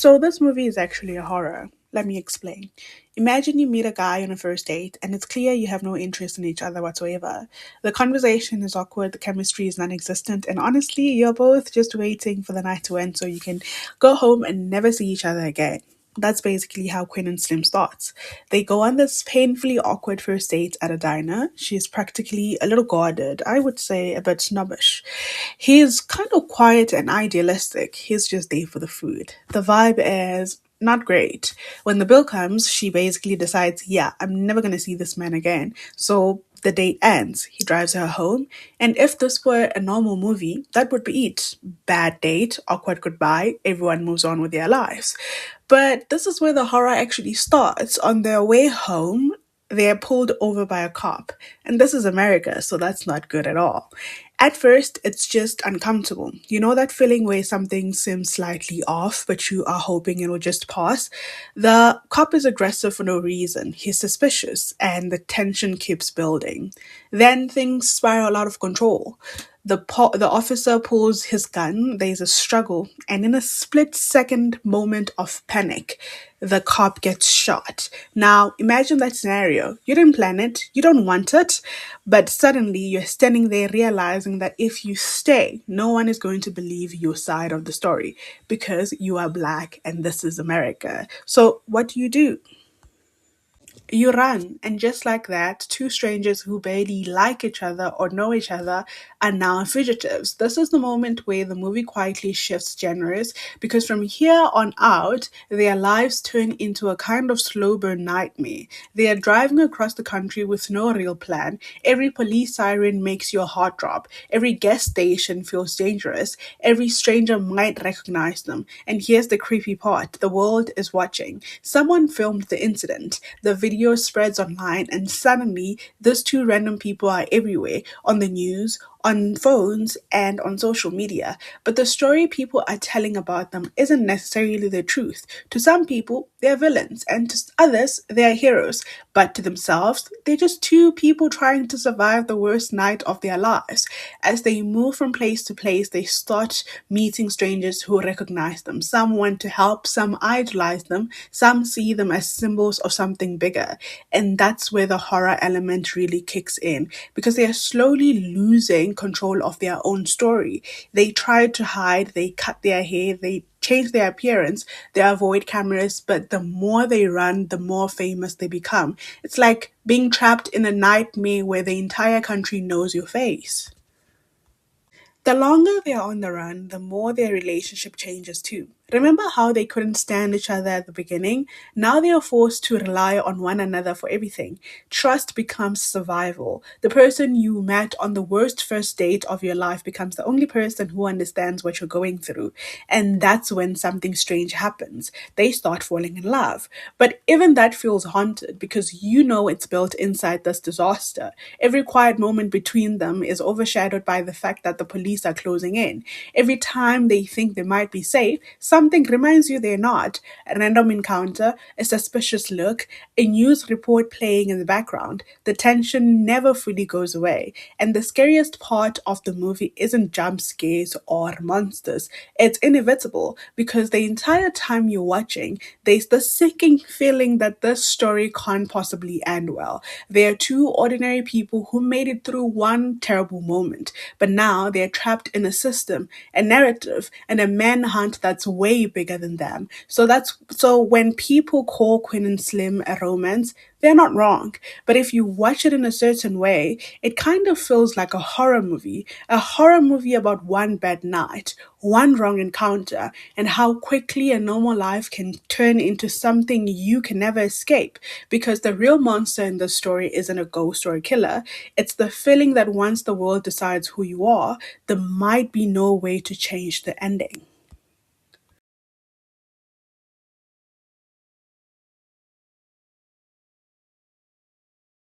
So, this movie is actually a horror. Let me explain. Imagine you meet a guy on a first date and it's clear you have no interest in each other whatsoever. The conversation is awkward, the chemistry is non existent, and honestly, you're both just waiting for the night to end so you can go home and never see each other again. That's basically how Quinn and Slim starts. They go on this painfully awkward first date at a diner. She's practically a little guarded, I would say a bit snobbish. He's kind of quiet and idealistic. He's just there for the food. The vibe is not great. When the bill comes, she basically decides, yeah, I'm never going to see this man again. So the date ends. He drives her home. And if this were a normal movie, that would be it. Bad date, awkward goodbye, everyone moves on with their lives. But this is where the horror actually starts. On their way home, they're pulled over by a cop. And this is America, so that's not good at all. At first, it's just uncomfortable. You know that feeling where something seems slightly off, but you are hoping it will just pass? The cop is aggressive for no reason. He's suspicious, and the tension keeps building. Then things spiral out of control. The officer pulls his gun, there's a struggle, and in a split second moment of panic, the cop gets shot. Now, imagine that scenario. You didn't plan it, you don't want it, but suddenly you're standing there realizing that if you stay, no one is going to believe your side of the story because you are black and this is America. So, what do? You run, and just like that, two strangers who barely like each other or know each other are now fugitives. This is the moment where the movie quietly shifts genres because from here on out, their lives turn into a kind of slow burn nightmare. They are driving across the country with no real plan. Every police siren makes your heart drop. Every gas station feels dangerous. Every stranger might recognize them. And here's the creepy part, the world is watching. Someone filmed the incident. The video spreads online, and suddenly, these two random people are everywhere on the news, on phones, and on social media. But the story people are telling about them isn't necessarily the truth. To some people, they're villains, and to others, they're heroes. But to themselves, they're just two people trying to survive the worst night of their lives. As they move from place to place, they start meeting strangers who recognize them. Some want to help, some idolize them, some see them as symbols of something bigger. And that's where the horror element really kicks in because they are slowly losing control of their own story. They try to hide, they cut their hair, they change their appearance, they avoid cameras, but the more they run, the more famous they become. It's like being trapped in a nightmare where the entire country knows your face. The longer they're on the run, the more their relationship changes too. Remember how they couldn't stand each other at the beginning? Now they are forced to rely on one another for everything. Trust becomes survival. The person you met on the worst first date of your life becomes the only person who understands what you're going through. And that's when something strange happens. They start falling in love. But even that feels haunted because you know it's built inside this disaster. Every quiet moment between them is overshadowed by the fact that the police are closing in. Every time they think they might be safe, something reminds you they're not. A random encounter, a suspicious look, a news report playing in the background. The tension never fully goes away. And the scariest part of the movie isn't jump scares or monsters. It's inevitable because the entire time you're watching, there's the sinking feeling that this story can't possibly end well. They are two ordinary people who made it through one terrible moment, but now they're trapped in a system, a narrative, and a manhunt that's way bigger than them. So when people call Quinn and Slim a romance, they're not wrong. But if you watch it in a certain way, it kind of feels like a horror movie about one bad night, one wrong encounter, and how quickly a normal life can turn into something you can never escape. Because the real monster in the story isn't a ghost or a killer, it's the feeling that once the world decides who you are, there might be no way to change the ending.